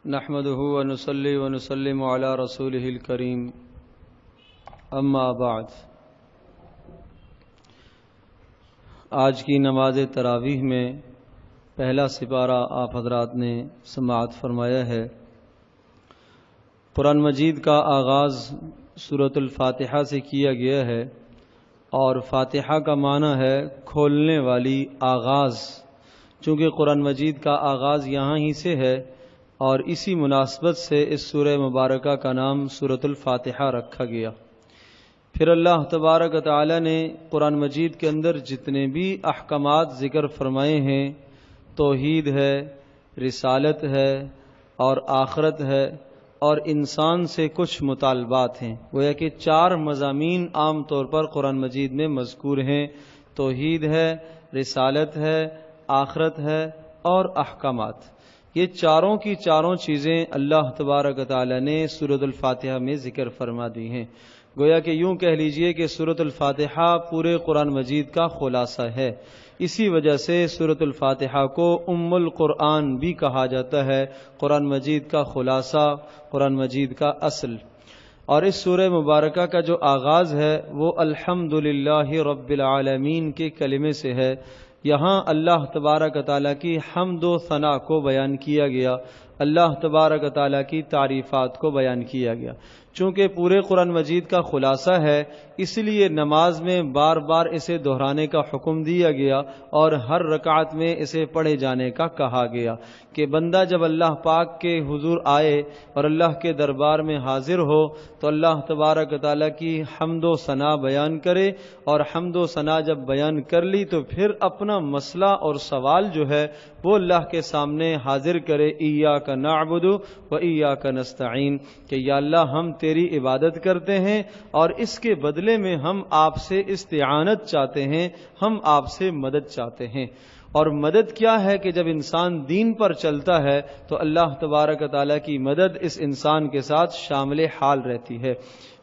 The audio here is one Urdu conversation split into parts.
نحمده ونصلي ونسلم على رسوله الكريم اما بعد۔ آج کی نماز تراویح میں پہلا سپارہ آپ حضرات نے سماعت فرمایا ہے۔ قرآن مجید کا آغاز سورۃ الفاتحہ سے کیا گیا ہے، اور فاتحہ کا معنی ہے کھولنے والی، آغاز۔ چونکہ قرآن مجید کا آغاز یہاں ہی سے ہے، اور اسی مناسبت سے اس سورہ مبارکہ کا نام سورۃ الفاتحہ رکھا گیا۔ پھر اللہ تبارک و تعالی نے قرآن مجید کے اندر جتنے بھی احکامات ذکر فرمائے ہیں، توحید ہے، رسالت ہے، اور آخرت ہے، اور انسان سے کچھ مطالبات ہیں۔ گویا کہ 4 مضامین عام طور پر قرآن مجید میں مذکور ہیں، توحید ہے، رسالت ہے، آخرت ہے اور احکامات۔ یہ چاروں کی چاروں چیزیں اللہ تبارک و تعالی نے سورۃ الفاتحہ میں ذکر فرما دی ہیں۔ گویا کہ یوں کہہ لیجئے کہ سورۃ الفاتحہ پورے قرآن مجید کا خلاصہ ہے۔ اسی وجہ سے سورۃ الفاتحہ کو ام القرآن بھی کہا جاتا ہے، قرآن مجید کا خلاصہ، قرآن مجید کا اصل۔ اور اس سورہ مبارکہ کا جو آغاز ہے وہ الحمدللہ رب العالمین کے کلمے سے ہے۔ یہاں اللہ تبارک و تعالیٰ کی حمد و ثنا کو بیان کیا گیا، اللہ تبارک و تعالیٰ کی تعریفات کو بیان کیا گیا۔ چونکہ پورے قرآن مجید کا خلاصہ ہے، اس لیے نماز میں بار بار اسے دہرانے کا حکم دیا گیا، اور ہر رکعت میں اسے پڑھے جانے کا کہا گیا کہ بندہ جب اللہ پاک کے حضور آئے اور اللہ کے دربار میں حاضر ہو تو اللہ تبارک و تعالیٰ کی حمد و ثنا بیان کرے، اور حمد و ثنا جب بیان کر لی تو پھر اپنا مسئلہ اور سوال جو ہے وہ اللہ کے سامنے حاضر کرے، ایاک نعبد و ایاک نستعین، کہ یا اللہ ہم تیری عبادت کرتے ہیں اور اس کے بدلے میں ہم آپ سے استعانت چاہتے ہیں، ہم آپ سے مدد چاہتے ہیں۔ اور مدد کیا ہے کہ جب انسان دین پر چلتا ہے تو اللہ تبارک و تعالیٰ کی مدد اس انسان کے ساتھ شامل حال رہتی ہے۔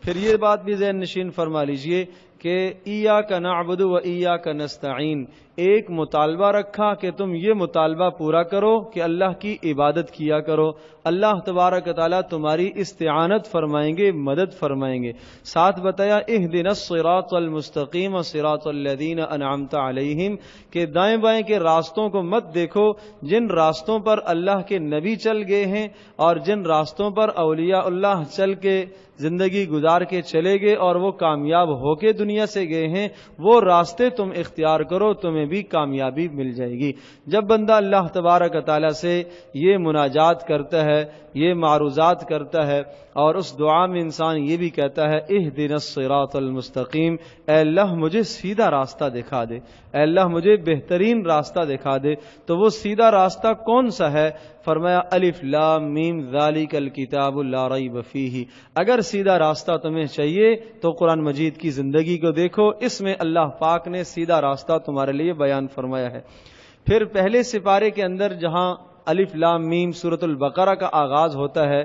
پھر یہ بات بھی ذہن نشین فرما لیجئے کہ ایاک نعبد و ایاک نستعین، ایک مطالبہ رکھا کہ تم یہ مطالبہ پورا کرو کہ اللہ کی عبادت کیا کرو، اللہ تبارک و تعالیٰ تمہاری استعانت فرمائیں گے، مدد فرمائیں گے۔ ساتھ بتایا اہدنا الصراط المستقیم صراط الذین انعمت علیہم، کہ دائیں بائیں کے راستوں کو مت دیکھو، جن راستوں پر اللہ کے نبی چل گئے ہیں اور جن راستوں پر اولیاء اللہ چل کے زندگی گزار کے چلے گئے اور وہ کامیاب ہو کے دنیا سے گئے ہیں، وہ راستے تم اختیار کرو، تمہیں بھی کامیابی مل جائے گی۔ جب بندہ اللہ تبارک و تعالیٰ سے یہ مناجات کرتا ہے، یہ معروضات کرتا ہے، اور اس دعا میں انسان یہ بھی کہتا ہے اہدنا الصراط المستقیم، اے اللہ مجھے سیدھا راستہ دکھا دے، اے اللہ مجھے بہترین راستہ دکھا دے، تو وہ سیدھا راستہ کون سا ہے؟ فرمایا الف لام میم ذالک الکتاب لا ریب فیہ۔ اگر سیدھا راستہ تمہیں چاہیے تو قرآن مجید کی زندگی کو دیکھو، اس میں اللہ پاک نے سیدھا راستہ تمہارے لیے بیان فرمایا ہے۔ پھر پہلے سپارے کے اندر جہاں الف لام میم سورۃ البقرہ کا آغاز ہوتا ہے،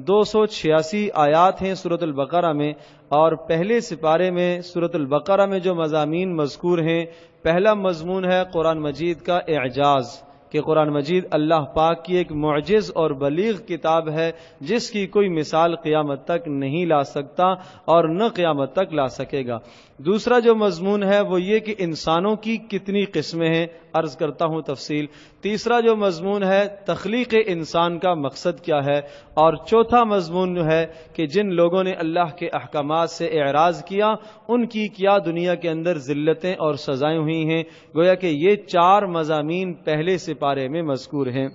286 آیات ہیں سورۃ البقرہ میں، اور پہلے سپارے میں سورۃ البقرہ میں جو مضامین مذکور ہیں، پہلا مضمون ہے قرآن مجید کا اعجاز، کہ قرآن مجید اللہ پاک کی ایک معجز اور بلیغ کتاب ہے جس کی کوئی مثال قیامت تک نہیں لا سکتا اور نہ قیامت تک لا سکے گا۔ دوسرا جو مضمون ہے وہ یہ کہ انسانوں کی کتنی قسمیں ہیں، عرض کرتا ہوں تفصیل۔ تیسرا جو مضمون ہے تخلیق انسان کا مقصد کیا ہے، اور چوتھا مضمون جو ہے کہ جن لوگوں نے اللہ کے احکامات سے اعراض کیا ان کی کیا دنیا کے اندر ذلتیں اور سزائیں ہوئی ہیں۔ گویا کہ یہ 4 مضامین پہلے سپارے میں مذکور ہیں۔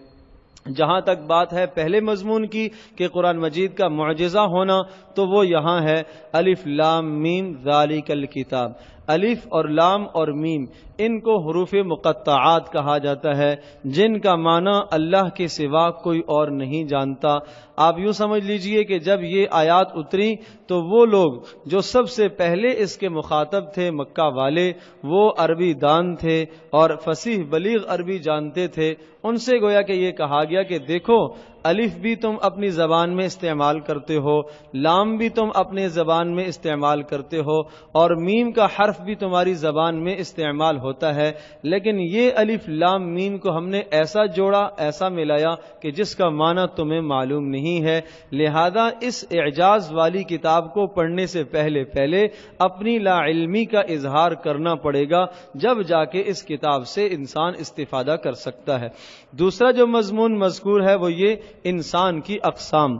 جہاں تک بات ہے پہلے مضمون کی کہ قرآن مجید کا معجزہ ہونا، تو وہ یہاں ہے الف لام میم ذالک الکتاب۔ الف اور لام اور میم ان کو حروف مقطعات کہا جاتا ہے، جن کا معنی اللہ کے سوا کوئی اور نہیں جانتا۔ آپ یوں سمجھ لیجئے کہ جب یہ آیات اتری تو وہ لوگ جو سب سے پہلے اس کے مخاطب تھے مکہ والے، وہ عربی دان تھے اور فصیح بلیغ عربی جانتے تھے، ان سے گویا کہ یہ کہا گیا کہ دیکھو الف بھی تم اپنی زبان میں استعمال کرتے ہو، لام بھی تم اپنے زبان میں استعمال کرتے ہو، اور میم کا حرف بھی تمہاری زبان میں استعمال ہوتا ہے، لیکن یہ الف لام میم کو ہم نے ایسا جوڑا، ایسا ملایا کہ جس کا معنی تمہیں معلوم نہیں ہے، لہذا اس اعجاز والی کتاب کو پڑھنے سے پہلے اپنی لا علمی کا اظہار کرنا پڑے گا، جب جا کے اس کتاب سے انسان استفادہ کر سکتا ہے۔ دوسرا جو مضمون مذکور ہے وہ یہ انسان کی اقسام۔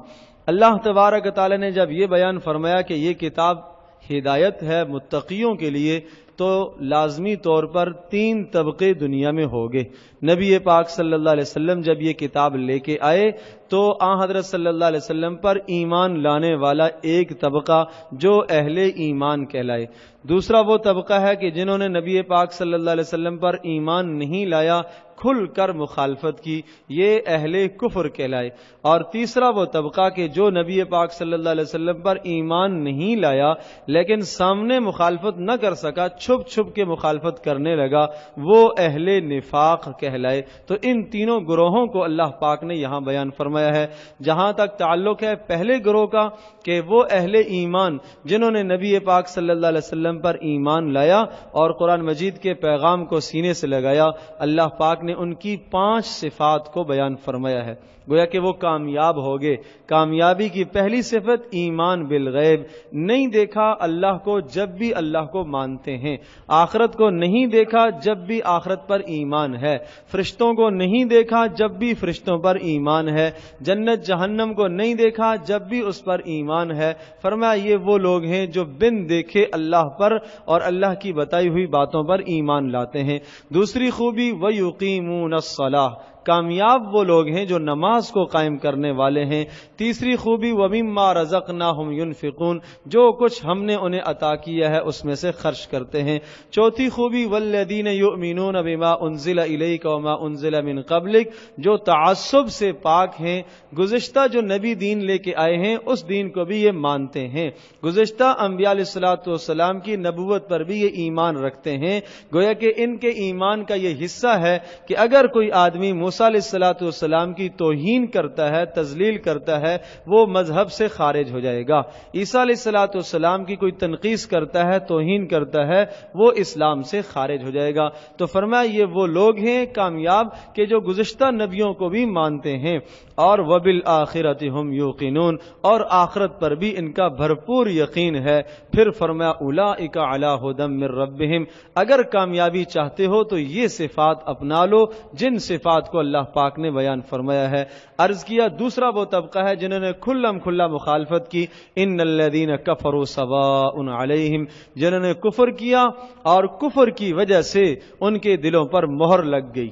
اللہ تبارک تعالی نے جب یہ بیان فرمایا کہ یہ کتاب ہدایت ہے متقیوں کے لیے، تو لازمی طور پر 3 طبقے دنیا میں ہوگے۔ نبی پاک صلی اللہ علیہ وسلم جب یہ کتاب لے کے آئے تو آن حضرت صلی اللہ علیہ وسلم پر ایمان لانے والا ایک طبقہ جو اہل ایمان کہلائے، دوسرا وہ طبقہ ہے کہ جنہوں نے نبی پاک صلی اللہ علیہ وسلم پر ایمان نہیں لایا، کھل کر مخالفت کی، یہ اہل کفر کہلائے، اور تیسرا وہ طبقہ کہ جو نبی پاک صلی اللہ علیہ وسلم پر ایمان نہیں لایا لیکن سامنے مخالفت نہ کر سکا، چھپ چھپ کے مخالفت کرنے لگا، وہ اہل نفاق کہلائے۔ تو ان تینوں گروہوں کو اللہ پاک نے یہاں بیان فرمایا ہے۔ جہاں تک تعلق ہے پہلے گروہ کا کہ وہ اہل ایمان جنہوں نے نبی پاک صلی اللہ علیہ وسلم پر ایمان لایا اور قرآن مجید کے پیغام کو سینے سے لگایا، اللہ پاک نے ان کی 5 صفات کو بیان فرمایا ہے، گویا کہ وہ کامیاب ہو گئے۔ کامیابی کی پہلی صفت ایمان بالغیب، نہیں دیکھا اللہ کو جب بھی اللہ کو مانتے ہیں، آخرت کو نہیں دیکھا جب بھی آخرت پر ایمان ہے، فرشتوں کو نہیں دیکھا جب بھی فرشتوں پر ایمان ہے، جنت جہنم کو نہیں دیکھا جب بھی اس پر ایمان ہے۔ فرمایا یہ وہ لوگ ہیں جو بن دیکھے اللہ پر اور اللہ کی بتائی ہوئی باتوں پر ایمان لاتے ہیں۔ دوسری خوبی وَيُقِيمُونَ الصَّلَاةَ، کامیاب وہ لوگ ہیں جو نماز کو قائم کرنے والے ہیں۔ تیسری خوبی وَمِمَّا رَزَقْنَاهُمْ يُنْفِقُونَ، جو کچھ ہم نے انہیں عطا کیا ہے اس میں سے خرچ کرتے ہیں۔ چوتھی خوبی وَالَّذِينَ يُؤْمِنُونَ بِمَا أُنزِلَ إِلَيْكَ وَمَا أُنزِلَ مِن قَبْلِكَ، جو تعصب سے پاک ہیں، گزشتہ جو نبی دین لے کے آئے ہیں اس دین کو بھی یہ مانتے ہیں، گزشتہ انبیاء علیہ الصلوۃ والسلام کی نبوت پر بھی یہ ایمان رکھتے ہیں۔ گویا کہ ان کے ایمان کا یہ حصہ ہے کہ اگر کوئی آدمی موسیٰ علیہ الصلوۃ والسلام کی توہین کرتا ہے، تذلیل کرتا ہے، وہ مذہب سے خارج ہو جائے گا۔ عیسیٰ علیہ الصلوۃ والسلام کی کوئی تنقیص کرتا ہے، توہین کرتا ہے، وہ اسلام سے خارج ہو جائے گا۔ تو فرمایا یہ وہ لوگ ہیں کامیاب کہ جو گزشتہ نبیوں کو بھی مانتے ہیں، اور وبالآخرۃ ھم یوقنون، اور آخرت پر بھی ان کا بھرپور یقین ہے۔ پھر فرمایا اولئک علی ھدی من ربہم، اگر کامیابی چاہتے ہو تو یہ صفات اپنا لو جن صفات کو اللہ پاک نے بیان فرمایا ہے۔ عرض کیا دوسرا وہ طبقہ ہے جنہوں نے کھلم کھلا مخالفت کی، ان الذین کفروا سواء علیہم، جنہوں نے کفر کیا اور کفر کی وجہ سے ان کے دلوں پر مہر لگ گئی۔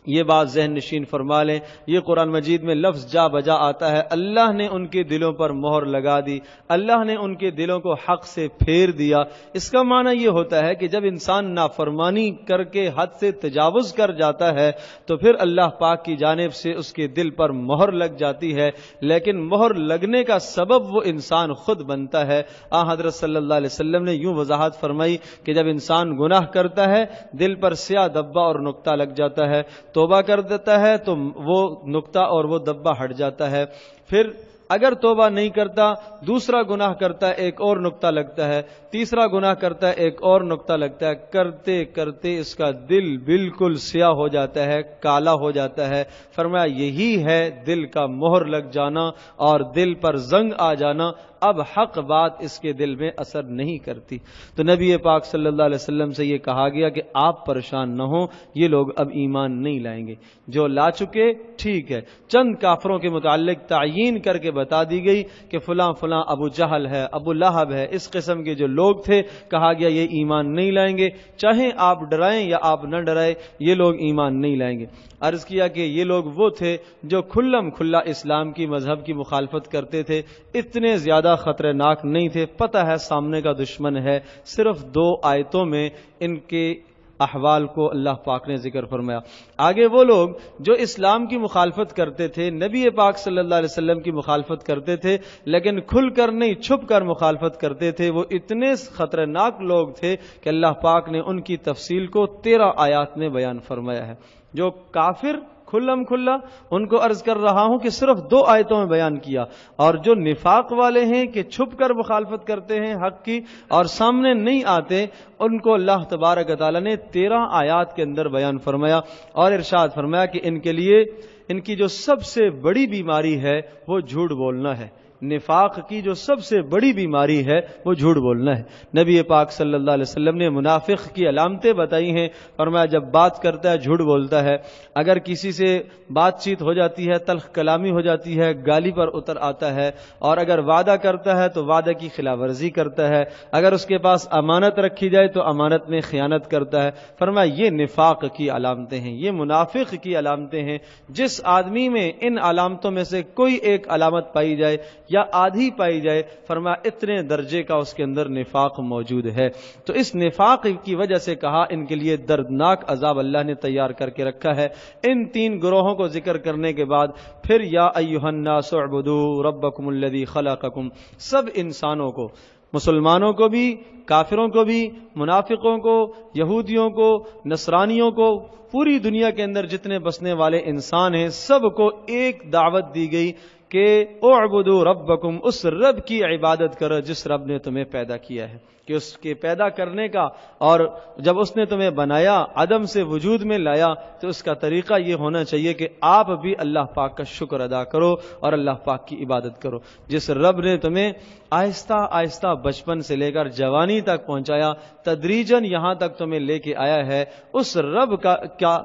یہ بات ذہن نشین فرما لیں، یہ قرآن مجید میں لفظ جا بجا آتا ہے، اللہ نے ان کے دلوں پر مہر لگا دی، اللہ نے ان کے دلوں کو حق سے پھیر دیا۔ اس کا معنی یہ ہوتا ہے کہ جب انسان نافرمانی کر کے حد سے تجاوز کر جاتا ہے تو پھر اللہ پاک کی جانب سے اس کے دل پر مہر لگ جاتی ہے، لیکن مہر لگنے کا سبب وہ انسان خود بنتا ہے۔ حضرت صلی اللہ علیہ وسلم نے یوں وضاحت فرمائی کہ جب انسان گناہ کرتا ہے دل پر سیاہ دبا اور نقطہ لگ جاتا ہے، توبہ کر دیتا ہے تو وہ نقطہ اور وہ دبا ہٹ جاتا ہے، پھر اگر توبہ نہیں کرتا دوسرا گناہ کرتا ہے ایک اور نقطہ لگتا ہے، تیسرا گناہ کرتا ہے ایک اور نقطہ لگتا ہے، کرتے کرتے اس کا دل بالکل سیاہ ہو جاتا ہے، کالا ہو جاتا ہے۔ فرمایا یہی ہے دل کا مہر لگ جانا اور دل پر زنگ آ جانا، اب حق بات اس کے دل میں اثر نہیں کرتی۔ تو نبی پاک صلی اللہ علیہ وسلم سے یہ کہا گیا کہ آپ پریشان نہ ہوں، یہ لوگ اب ایمان نہیں لائیں گے، جو لا چکے ٹھیک ہے۔ چند کافروں کے متعلق تعیین کر کے بتا دی گئی کہ فلاں فلاں ابو جہل ہے، ابو لہب ہے، اس قسم کے جو لوگ تھے کہا گیا یہ ایمان نہیں لائیں گے، چاہے آپ ڈرائیں یا آپ نہ ڈرائیں یہ لوگ ایمان نہیں لائیں گے۔ عرض کیا کہ یہ لوگ وہ تھے جو کھلم کھلا اسلام کی مذہب کی مخالفت کرتے تھے، اتنے زیادہ خطرناک نہیں تھے، پتہ ہے سامنے کا دشمن ہے، صرف 2 آیتوں میں ان کے احوال کو اللہ پاک نے ذکر فرمایا۔ آگے وہ لوگ جو اسلام کی مخالفت کرتے تھے، نبی پاک صلی اللہ علیہ وسلم کی مخالفت کرتے تھے، لیکن کھل کر نہیں چھپ کر مخالفت کرتے تھے، وہ اتنے خطرناک لوگ تھے کہ اللہ پاک نے ان کی تفصیل کو 13 آیات میں بیان فرمایا ہے۔ جو کافر کھلم کھلا، ان کو عرض کر رہا ہوں کہ صرف 2 آیتوں میں بیان کیا، اور جو نفاق والے ہیں کہ چھپ کر مخالفت کرتے ہیں حق کی اور سامنے نہیں آتے، ان کو اللہ تبارک و تعالیٰ نے 13 آیات کے اندر بیان فرمایا اور ارشاد فرمایا کہ ان کے لیے ان کی جو سب سے بڑی بیماری ہے وہ جھوٹ بولنا ہے۔ نفاق کی جو سب سے بڑی بیماری ہے وہ جھوٹ بولنا ہے۔ نبی پاک صلی اللہ علیہ وسلم نے منافق کی علامتیں بتائی ہیں، فرمایا جب بات کرتا ہے جھوٹ بولتا ہے، اگر کسی سے بات چیت ہو جاتی ہے تلخ کلامی ہو جاتی ہے، گالی پر اتر آتا ہے، اور اگر وعدہ کرتا ہے تو وعدہ کی خلاف ورزی کرتا ہے، اگر اس کے پاس امانت رکھی جائے تو امانت میں خیانت کرتا ہے۔ فرمایا یہ نفاق کی علامتیں ہیں، یہ منافق کی علامتیں ہیں۔ جس آدمی میں ان علامتوں میں سے کوئی ایک علامت پائی جائے یا آدھی پائی جائے، فرمایا اتنے درجے کا اس کے اندر نفاق موجود ہے۔ تو اس نفاق کی وجہ سے کہا ان کے لیے دردناک عذاب اللہ نے تیار کر کے رکھا ہے۔ ان 3 گروہوں کو ذکر کرنے کے بعد پھر یا ایھا الناس اعبدوا ربکم الذی خلقکم، سب انسانوں کو، مسلمانوں کو بھی، کافروں کو بھی، منافقوں کو، یہودیوں کو، نصرانیوں کو، پوری دنیا کے اندر جتنے بسنے والے انسان ہیں، سب کو ایک دعوت دی گئی کہ اعبدوا ربکم، اس رب کی عبادت کرو جس رب نے تمہیں پیدا کیا ہے، کہ اس کے پیدا کرنے کا، اور جب اس نے تمہیں بنایا، عدم سے وجود میں لایا، تو اس کا طریقہ یہ ہونا چاہیے کہ آپ بھی اللہ پاک کا شکر ادا کرو اور اللہ پاک کی عبادت کرو۔ جس رب نے تمہیں آہستہ آہستہ بچپن سے لے کر جوانی تک پہنچایا، تدریجاً یہاں تک تمہیں لے کے آیا ہے، اس رب کا کیا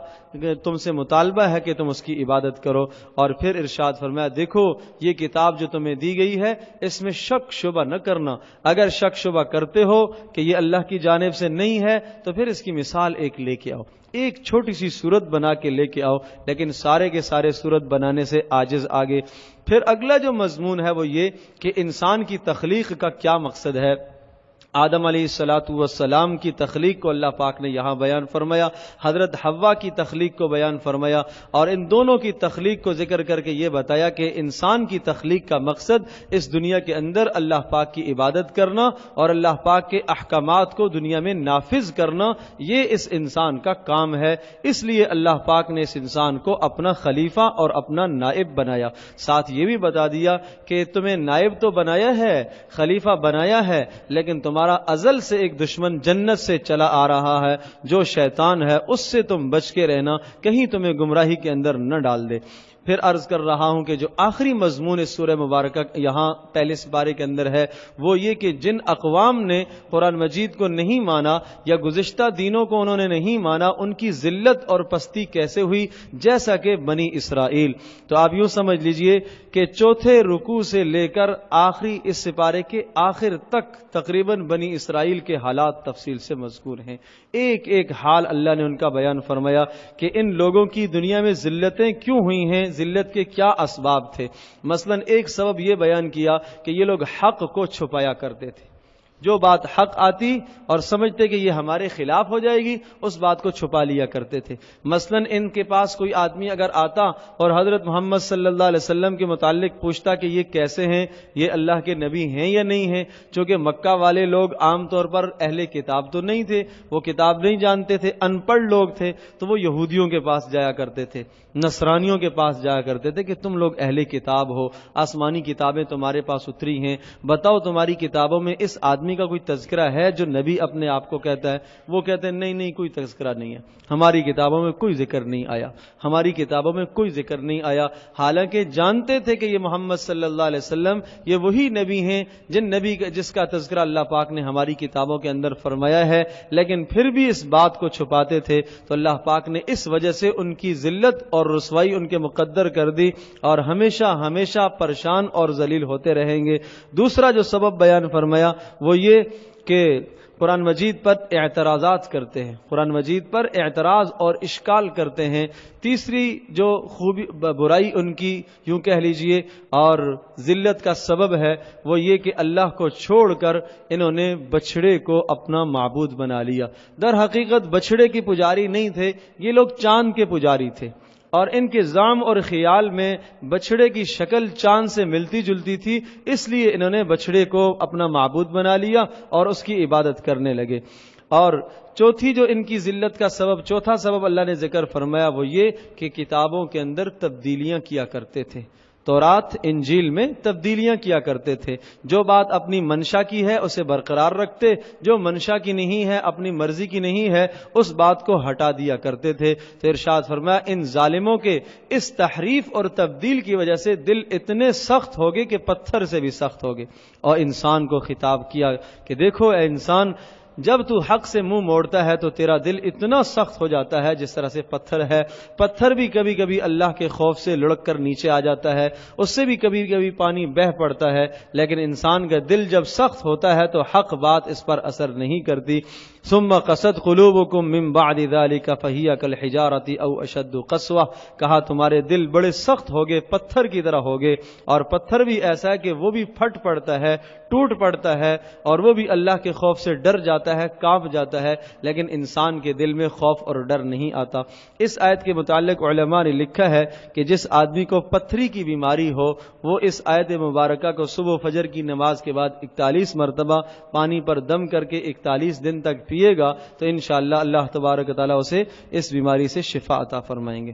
تم سے مطالبہ ہے کہ تم اس کی عبادت کرو۔ اور پھر ارشاد فرمایا دیکھو یہ کتاب جو تمہیں دی گئی ہے اس میں شک شبہ نہ کرنا، اگر شک شبہ کرتے ہو کہ یہ اللہ کی جانب سے نہیں ہے تو پھر اس کی مثال ایک لے کے آؤ، ایک چھوٹی سی صورت بنا کے لے کے آؤ، لیکن سارے کے سارے صورت بنانے سے عاجز آگے۔ پھر اگلا جو مضمون ہے وہ یہ کہ انسان کی تخلیق کا کیا مقصد ہے۔ آدم علیہ الصلاۃ والسلام کی تخلیق کو اللہ پاک نے یہاں بیان فرمایا، حضرت حوا کی تخلیق کو بیان فرمایا، اور ان دونوں کی تخلیق کو ذکر کر کے یہ بتایا کہ انسان کی تخلیق کا مقصد اس دنیا کے اندر اللہ پاک کی عبادت کرنا اور اللہ پاک کے احکامات کو دنیا میں نافذ کرنا، یہ اس انسان کا کام ہے۔ اس لیے اللہ پاک نے اس انسان کو اپنا خلیفہ اور اپنا نائب بنایا، ساتھ یہ بھی بتا دیا کہ تمہیں نائب تو بنایا ہے، خلیفہ بنایا ہے، لیکن تمہارا ازل سے ایک دشمن جنت سے چلا آ رہا ہے جو شیطان ہے، اس سے تم بچ کے رہنا، کہیں تمہیں گمراہی کے اندر نہ ڈال دے۔ پھر عرض کر رہا ہوں کہ جو آخری مضمون اس سورہ مبارکہ یہاں پہلے سپارے کے اندر ہے وہ یہ کہ جن اقوام نے قرآن مجید کو نہیں مانا یا گزشتہ دینوں کو انہوں نے نہیں مانا، ان کی ذلت اور پستی کیسے ہوئی، جیسا کہ بنی اسرائیل۔ تو آپ یوں سمجھ لیجئے کہ چوتھے رکوع سے لے کر آخری اس سپارے کے آخر تک تقریباً بنی اسرائیل کے حالات تفصیل سے مذکور ہیں، ایک ایک حال اللہ نے ان کا بیان فرمایا کہ ان لوگوں کی دنیا میں ذلتیں کیوں ہوئی ہیں، ذلت کے کیا اسباب تھے۔ مثلا ایک سبب یہ بیان کیا کہ یہ لوگ حق کو چھپایا کرتے تھے، جو بات حق آتی اور سمجھتے کہ یہ ہمارے خلاف ہو جائے گی اس بات کو چھپا لیا کرتے تھے۔ مثلا ان کے پاس کوئی آدمی اگر آتا اور حضرت محمد صلی اللہ علیہ وسلم کے متعلق پوچھتا کہ یہ کیسے ہیں، یہ اللہ کے نبی ہیں یا نہیں ہیں، چونکہ مکہ والے لوگ عام طور پر اہل کتاب تو نہیں تھے، وہ کتاب نہیں جانتے تھے، ان پڑھ لوگ تھے، تو وہ یہودیوں کے پاس جایا کرتے تھے، نصرانیوں کے پاس جایا کرتے تھے کہ تم لوگ اہل کتاب ہو، آسمانی کتابیں تمہارے پاس اتری ہیں، بتاؤ تمہاری کتابوں میں اس آدمی کا کوئی تذکرہ ہے جو نبی اپنے آپ کو کہتا ہے؟ وہ کہتے ہیں نہیں نہیں، کوئی تذکرہ نہیں ہے، ہماری کتابوں میں کوئی ذکر نہیں آیا، ہماری کتابوں میں کوئی ذکر نہیں آیا، حالانکہ جانتے تھے کہ یہ محمد صلی اللہ علیہ وسلم یہ وہی نبی ہیں جس کا تذکرہ اللہ پاک نے ہماری کتابوں کے اندر فرمایا ہے، لیکن پھر بھی اس بات کو چھپاتے تھے۔ تو اللہ پاک نے اس وجہ سے ان کی ذلت اور رسوائی ان کے مقدر کر دی اور ہمیشہ ہمیشہ پریشان اور ذلیل ہوتے رہیں گے۔ دوسرا جو سبب بیان فرمایا وہ یہ کہ قرآن مجید پر اعتراضات کرتے ہیں، قرآن مجید پر اعتراض اور اشکال کرتے ہیں۔ تیسری جو خوبی برائی ان کی یوں کہہ لیجئے اور ذلت کا سبب ہے وہ یہ کہ اللہ کو چھوڑ کر انہوں نے بچھڑے کو اپنا معبود بنا لیا۔ در حقیقت بچھڑے کے پجاری نہیں تھے، یہ لوگ چاند کے پجاری تھے، اور ان کے زعم اور خیال میں بچھڑے کی شکل چاند سے ملتی جلتی تھی، اس لیے انہوں نے بچھڑے کو اپنا معبود بنا لیا اور اس کی عبادت کرنے لگے۔ اور چوتھی جو ان کی ذلت کا سبب، چوتھا سبب اللہ نے ذکر فرمایا وہ یہ کہ کتابوں کے اندر تبدیلیاں کیا کرتے تھے، تورات انجیل میں تبدیلیاں کیا کرتے تھے۔ جو بات اپنی منشا کی ہے اسے برقرار رکھتے، جو منشا کی نہیں ہے، اپنی مرضی کی نہیں ہے، اس بات کو ہٹا دیا کرتے تھے۔ تو ارشاد فرمایا ان ظالموں کے اس تحریف اور تبدیل کی وجہ سے دل اتنے سخت ہو گئے کہ پتھر سے بھی سخت ہو گئے، اور انسان کو خطاب کیا کہ دیکھو اے انسان، جب تو حق سے منہ موڑتا ہے تو تیرا دل اتنا سخت ہو جاتا ہے جس طرح سے پتھر ہے۔ پتھر بھی کبھی کبھی اللہ کے خوف سے لڑک کر نیچے آ جاتا ہے، اس سے بھی کبھی کبھی پانی بہہ پڑتا ہے، لیکن انسان کا دل جب سخت ہوتا ہے تو حق بات اس پر اثر نہیں کرتی۔ ثم قست قلوبکم من بعد ذلک فہی کالحجارۃ او اشد قسوہ، کہا تمہارے دل بڑے سخت ہوگے، پتھر کی طرح ہوگے، اور پتھر بھی ایسا ہے کہ وہ بھی پھٹ پڑتا ہے، ٹوٹ پڑتا ہے، اور وہ بھی اللہ کے خوف سے ڈر جاتا ہے، کانپ جاتا ہے، لیکن انسان کے دل میں خوف اور ڈر نہیں آتا۔ اس آیت کے متعلق علماء نے لکھا ہے کہ جس آدمی کو پتھری کی بیماری ہو وہ اس آیت مبارکہ کو صبح و فجر کی نماز کے بعد 41 مرتبہ پانی پر دم کر کے 41 دن تک پیے گا تو انشاءاللہ اللہ تبارک و تعالیٰ اسے اس بیماری سے شفا عطا فرمائیں گے۔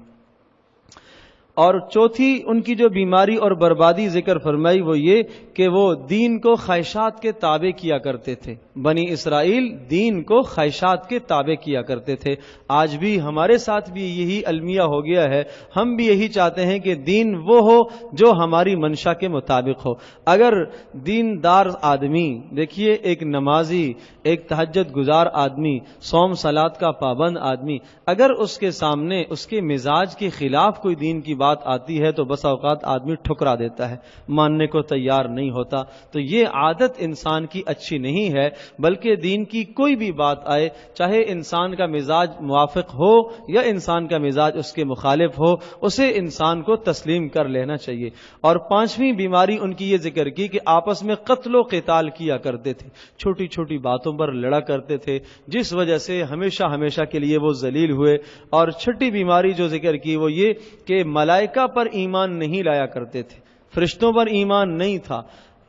اور چوتھی ان کی جو بیماری اور بربادی ذکر فرمائی وہ یہ کہ وہ دین کو خواہشات کے تابع کیا کرتے تھے۔ بنی اسرائیل دین کو خواہشات کے تابع کیا کرتے تھے۔ آج بھی ہمارے ساتھ بھی یہی المیہ ہو گیا ہے، ہم بھی یہی چاہتے ہیں کہ دین وہ ہو جو ہماری منشا کے مطابق ہو۔ اگر دیندار آدمی، دیکھیے ایک نمازی، ایک تہجد گزار آدمی، صوم صلات کا پابند آدمی، اگر اس کے سامنے اس کے مزاج کے خلاف کوئی دین کی بات آتی ہے تو بس اوقات آدمی ٹھکرا دیتا ہے، ماننے کو تیار نہیں ہوتا۔ تو یہ عادت انسان کی اچھی نہیں ہے، بلکہ دین کی کوئی بھی بات آئے، چاہے انسان کا مزاج موافق ہو یا انسان کا مزاج اس کے مخالف ہو، اسے انسان کو تسلیم کر لینا چاہیے۔ اور پانچویں بیماری ان کی یہ ذکر کی کہ آپس میں قتل و قتال کیا کرتے تھے، چھوٹی چھوٹی باتوں پر لڑا کرتے تھے، جس وجہ سے ہمیشہ ہمیشہ کے لیے وہ ذلیل ہوئے۔ اور چھٹی بیماری جو ذکر کی وہ یہ کہ ملائکہ پر ایمان نہیں لایا کرتے تھے، فرشتوں پر ایمان نہیں تھا۔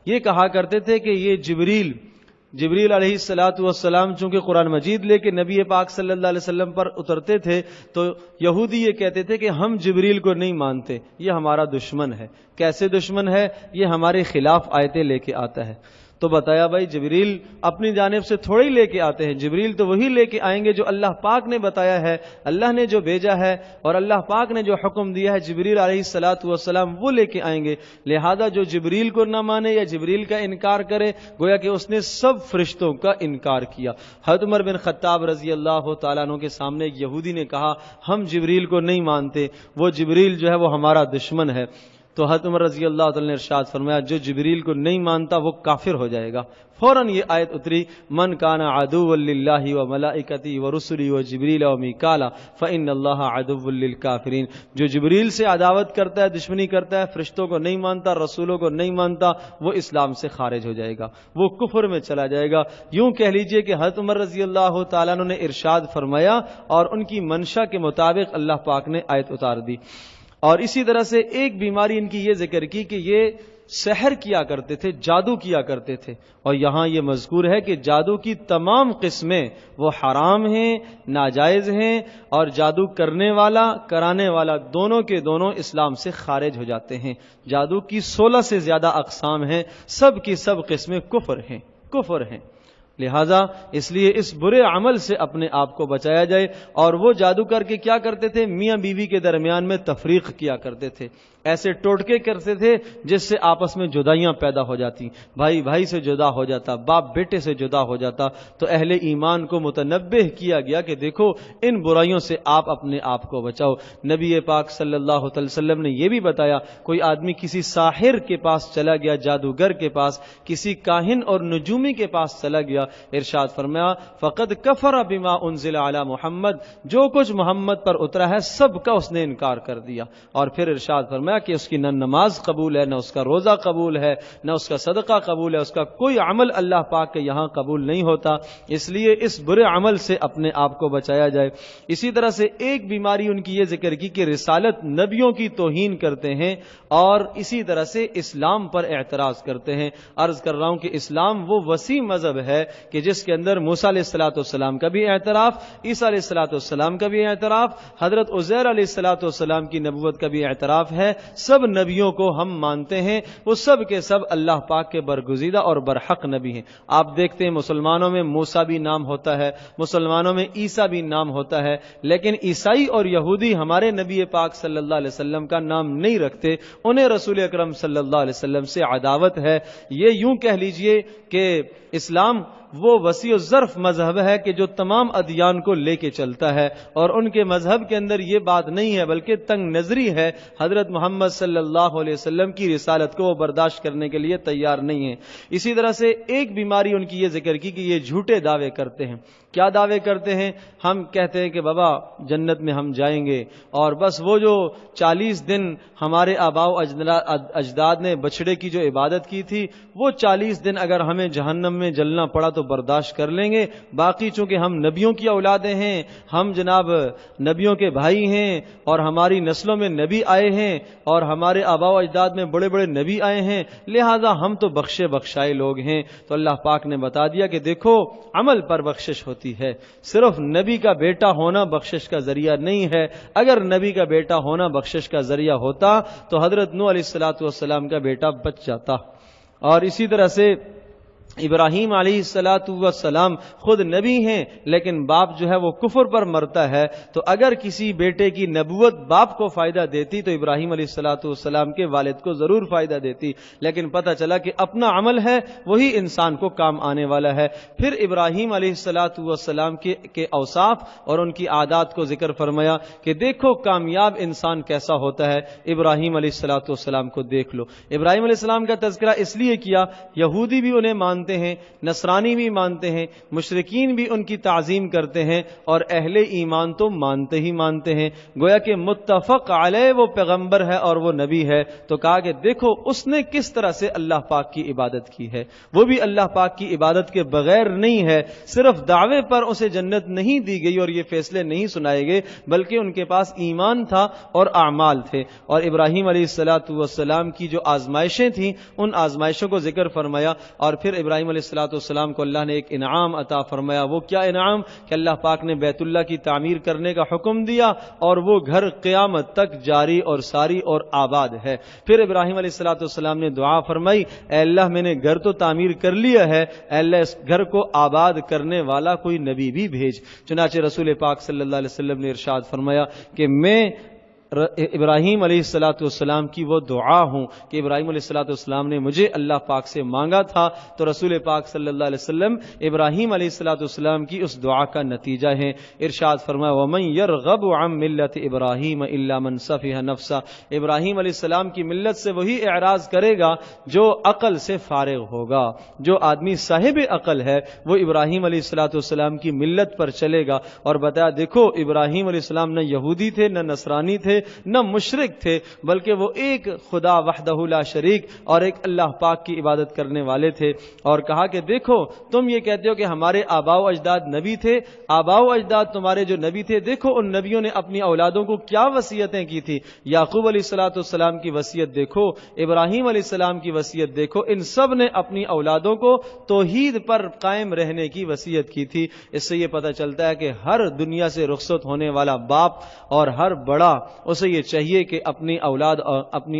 یہ کہا کرتے تھے کہ یہ جبریل علیہ السلام چونکہ قرآن مجید لے کے نبی پاک صلی اللہ علیہ وسلم پر اترتے تھے تو یہودی یہ کہتے تھے کہ ہم جبریل کو نہیں مانتے، یہ ہمارا دشمن ہے۔ کیسے دشمن ہے؟ یہ ہمارے خلاف آیتیں لے کے آتا ہے۔ تو بتایا بھائی جبریل اپنی جانب سے تھوڑی لے کے آتے ہیں، جبریل تو وہی لے کے آئیں گے جو اللہ پاک نے بتایا ہے، اللہ نے جو بھیجا ہے اور اللہ پاک نے جو حکم دیا ہے، جبریل علیہ السلام وہ لے کے آئیں گے۔ لہذا جو جبریل کو نہ مانے یا جبریل کا انکار کرے گویا کہ اس نے سب فرشتوں کا انکار کیا۔ حضرت عمر بن خطاب رضی اللہ تعالیٰ عنہ کے سامنے ایک یہودی نے کہا ہم جبریل کو نہیں مانتے، وہ جبریل جو ہے وہ ہمارا دشمن ہے۔ تو حضرت عمر رضی اللہ تعالیٰ نے ارشاد فرمایا جو جبریل کو نہیں مانتا وہ کافر ہو جائے گا۔ فوراً یہ آیت اتری من کان عدوا للہ وملائکتہ ورسلہ وجبریل ومیکالا فإن اللہ عدو للکافرین، جو جبریل سے عداوت کرتا ہے، دشمنی کرتا ہے، فرشتوں کو نہیں مانتا، رسولوں کو نہیں مانتا، وہ اسلام سے خارج ہو جائے گا، وہ کفر میں چلا جائے گا۔ یوں کہہ لیجئے کہ حضرت عمر رضی اللہ تعالیٰ عنہ نے ارشاد فرمایا اور ان کی منشا کے مطابق اللہ پاک نے آیت اتار دی۔ اور اسی طرح سے ایک بیماری ان کی یہ ذکر کی کہ یہ سحر کیا کرتے تھے، جادو کیا کرتے تھے، اور یہاں یہ مذکور ہے کہ جادو کی تمام قسمیں وہ حرام ہیں، ناجائز ہیں، اور جادو کرنے والا کرانے والا دونوں کے دونوں اسلام سے خارج ہو جاتے ہیں۔ جادو کی 16 سے زیادہ اقسام ہیں، سب کی سب قسمیں کفر ہیں۔ لہذا اس لیے اس برے عمل سے اپنے آپ کو بچایا جائے۔ اور وہ جادو کر کے کیا کرتے تھے؟ میاں بیوی کے درمیان میں تفریق کیا کرتے تھے، ایسے ٹوٹکے کرتے تھے جس سے آپس میں جدائیاں پیدا ہو جاتی، بھائی بھائی سے جدا ہو جاتا، باپ بیٹے سے جدا ہو جاتا۔ تو اہل ایمان کو متنبہ کیا گیا کہ دیکھو ان برائیوں سے آپ اپنے آپ کو بچاؤ۔ نبی پاک صلی اللہ علیہ وسلم نے یہ بھی بتایا، کوئی آدمی کسی ساحر کے پاس چلا گیا، جادوگر کے پاس، کسی کاہن اور نجومی کے پاس چلا گیا، ارشاد فرمایا فقد کفر بما انزل علی محمد، جو کچھ محمد پر اترا ہے سب کا اس نے انکار کر دیا۔ اور پھر ارشاد فرمایا کہ اس کی نہ نماز قبول ہے، نہ اس کا روزہ قبول ہے، نہ اس کا صدقہ قبول ہے، اس کا کوئی عمل اللہ پاک کے یہاں قبول نہیں ہوتا۔ اس لیے اس برے عمل سے اپنے آپ کو بچایا جائے۔ اسی طرح سے ایک بیماری ان کی یہ ذکر کی کہ رسالت نبیوں کی توہین کرتے ہیں اور اسی طرح سے اسلام پر اعتراض کرتے ہیں۔ عرض کر رہا ہوں کہ اسلام وہ وسیع مذہب ہے کہ جس کے اندر موسیٰ علیہ السلام کا بھی اعتراف، عیسیٰ علیہ السلام کا بھی اعتراف، حضرت عزیر علیہ السلام کی نبوت کا بھی اعتراف ہے۔ سب نبیوں کو ہم مانتے ہیں، وہ سب کے سب اللہ پاک کے برگزیدہ اور برحق نبی ہیں۔ آپ دیکھتے ہیں مسلمانوں میں موسیٰ بھی نام ہوتا ہے، مسلمانوں میں عیسیٰ بھی نام ہوتا ہے، لیکن عیسائی اور یہودی ہمارے نبی پاک صلی اللہ علیہ وسلم کا نام نہیں رکھتے، انہیں رسول اکرم صلی اللہ علیہ وسلم سے عداوت ہے۔ یہ یوں کہہ لیجئے کہ اسلام وہ وسیع الظرف مذہب ہے کہ جو تمام ادیان کو لے کے چلتا ہے، اور ان کے مذہب کے اندر یہ بات نہیں ہے بلکہ تنگ نظری ہے، حضرت محمد صلی اللہ علیہ وسلم کی رسالت کو وہ برداشت کرنے کے لیے تیار نہیں ہے۔ اسی طرح سے ایک بیماری ان کی یہ ذکر کی کہ یہ جھوٹے دعوے کرتے ہیں۔ کیا دعوے کرتے ہیں؟ ہم کہتے ہیں کہ بابا جنت میں ہم جائیں گے، اور بس وہ جو 40 دن ہمارے آباء و اجداد نے بچڑے کی جو عبادت کی تھی، وہ 40 دن اگر ہمیں جہنم میں جلنا پڑا تو برداشت کر لیں گے، باقی چونکہ ہم نبیوں کی اولادیں ہیں، ہم جناب نبیوں کے بھائی ہیں، اور ہماری نسلوں میں نبی آئے ہیں، اور ہمارے آباء و اجداد میں بڑے بڑے نبی آئے ہیں، لہذا ہم تو بخشے بخشائے لوگ ہیں۔ تو اللہ پاک نے بتا دیا کہ دیکھو عمل پر بخشش ہوتی ہے، صرف نبی کا بیٹا ہونا بخشش کا ذریعہ نہیں ہے۔ اگر نبی کا بیٹا ہونا بخشش کا ذریعہ ہوتا تو حضرت نوح علیہ السلام کا بیٹا بچ جاتا۔ اور اسی طرح سے ابراہیم علیہ السلام خود نبی ہیں، لیکن باپ جو ہے وہ کفر پر مرتا ہے، تو اگر کسی بیٹے کی نبوت باپ کو فائدہ دیتی تو ابراہیم علیہ السلام کے والد کو ضرور فائدہ دیتی، لیکن پتہ چلا کہ اپنا عمل ہے وہی انسان کو کام آنے والا ہے۔ پھر ابراہیم علیہ السلام کے اوصاف اور ان کی عادات کو ذکر فرمایا کہ دیکھو کامیاب انسان کیسا ہوتا ہے، ابراہیم علیہ السلام کو دیکھ لو۔ ابراہیم علیہ السلام کا تذکرہ اس لیے کیا، یہودی بھی انہیں مانتے ہیں، نصرانی بھی مانتے ہیں، مشرکین بھی ان کی تعظیم کرتے ہیں، اور اہل ایمان تو مانتے ہی مانتے ہیں، گویا کہ متفق علیہ وہ پیغمبر ہے اور وہ نبی ہے۔ تو کہا کہ دیکھو اس نے کس طرح سے اللہ پاک کی عبادت کی ہے، وہ بھی اللہ پاک کی عبادت کے بغیر نہیں ہے، صرف دعوے پر اسے جنت نہیں دی گئی اور یہ فیصلے نہیں سنائے گئے، بلکہ ان کے پاس ایمان تھا اور اعمال تھے۔ اور ابراہیم علیہ السلام کی جو آزمائشیں تھیں ان آزمائشوں کو ذکر فرمایا، اور پھر ابراہیم علیہ السلام کو اللہ نے ایک انعام عطا فرمایا۔ وہ کیا انعام؟ کہ اللہ پاک نے بیت اللہ کی تعمیر کرنے کا حکم دیا، اور وہ گھر قیامت تک جاری اور ساری اور آباد ہے۔ پھر ابراہیم علیہ السلام نے دعا فرمائی، اے اللہ میں نے گھر تو تعمیر کر لیا ہے، اے اللہ اس گھر کو آباد کرنے والا کوئی نبی بھی بھیج۔ چنانچہ رسول پاک صلی اللہ علیہ وسلم نے ارشاد فرمایا کہ میں ابراہیم علیہ السلام کی وہ دعا ہوں کہ ابراہیم علیہ السلام نے مجھے اللہ پاک سے مانگا تھا، تو رسول پاک صلی اللہ علیہ وسلم ابراہیم علیہ السلام کی اس دعا کا نتیجہ ہے۔ ارشاد فرمایا وَمَن يَرْغَبُ عَن مِلَّةِ إِبْرَاهِيمَ إِلَّا مَن سَفِهَ نَفْسَهُ، ابراہیم علیہ السلام کی ملت سے وہی اعراض کرے گا جو عقل سے فارغ ہوگا۔ جو آدمی صاحب عقل ہے وہ ابراہیم علیہ السلام کی ملت پر چلے گا۔ اور بتایا دیکھو ابراہیم علیہ السلام نہ یہودی تھے نہ نصرانی تھے نہ مشرک تھے، بلکہ وہ ایک خدا وحدہ لا شریک اور ایک اللہ پاک کی عبادت کرنے والے تھے۔ اور کہا کہ دیکھو تم یہ کہتے ہو کہ ہمارے آباء و اجداد نبی تھے، آباء و اجداد تمہارے جو نبی تھے، دیکھو ان نبیوں نے اپنی اولادوں کو کیا وصیتیں کی تھی۔ یعقوب علیہ السلام کی وصیت دیکھو، ابراہیم علیہ السلام کی وصیت دیکھو، ان سب نے اپنی اولادوں کو توحید پر قائم رہنے کی وصیت کی تھی۔ اس سے یہ پتہ چلتا ہے کہ ہر دنیا سے رخصت ہونے والا باپ اور ہر بڑا اسے یہ چاہیے کہ اپنی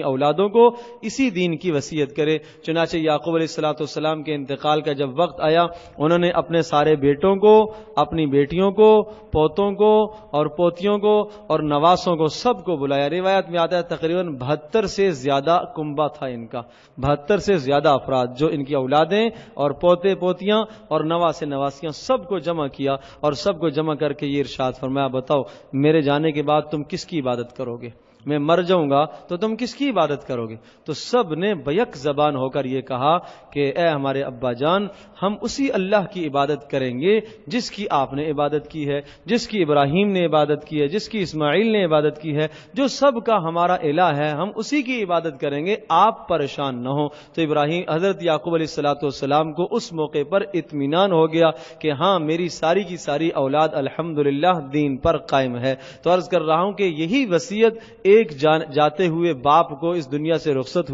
اولادوں کو اسی دین کی وصیت کرے۔ چنانچہ یعقوب علیہ السلام کے انتقال کا جب وقت آیا، انہوں نے اپنے سارے بیٹوں کو، اپنی بیٹیوں کو، پوتوں کو اور پوتیوں کو اور نواسوں کو سب کو بلایا۔ روایت میں آتا ہے تقریباً 72 سے زیادہ کنبہ تھا ان کا، 72 سے زیادہ افراد جو ان کی اولادیں اور پوتے پوتیاں اور نواسے نواسیاں سب کو جمع کیا، اور سب کو جمع کر کے یہ ارشاد فرمایا، بتاؤ میرے جانے کے بعد تم کس کی عبادت کرو گے؟ میں مر جاؤں گا تو تم کس کی عبادت کرو گے؟ تو سب نے بیک زبان ہو کر یہ کہا کہ اے ہمارے ابا جان، ہم اسی اللہ کی عبادت کریں گے جس کی آپ نے عبادت کی ہے، جس کی ابراہیم نے عبادت کی ہے، جس کی اسماعیل نے عبادت کی ہے، جو سب کا ہمارا الہ ہے، ہم اسی کی عبادت کریں گے، آپ پریشان نہ ہو۔ تو حضرت یعقوب علیہ السلام کو اس موقع پر اطمینان ہو گیا کہ ہاں میری ساری کی ساری اولاد الحمدللہ دین پر قائم ہے۔ تو عرض کر رہا ہوں کہ یہی وصیت ایک جاتے ہوئے باپ کو اس دنیا سے رخصت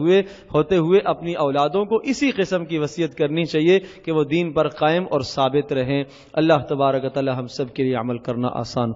ہوتے ہوئے اپنی اولادوں کو اسی قسم کی وصیت کرنی چاہیے کہ وہ دین پر قائم اور ثابت رہیں۔ اللہ تبارک و تعالی ہم سب کے لیے عمل کرنا آسان